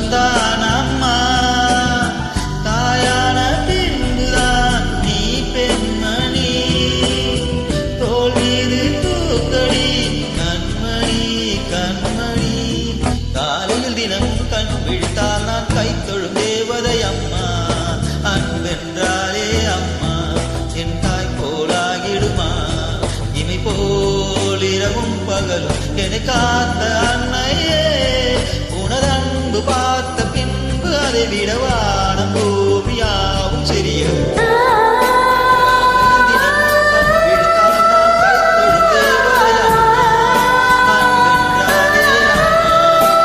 சுகந்தான் அம்மா தாயான பின்புதான் நீ பெண்மணி தோல் மீது தூக்கடி கண்மணி கண்மணி காலையில் தினமும் கண் விழித்தால் நான் கை தொழும் தேவதை அம்மா அன்பென்றாலே அம்மா என் தாய் போலாகிடுமா இமை போல் இரவும் பகலும் என்னை காத்த அன்னையே உனது அன்பு பார்த்த பின்பு அதை விடவா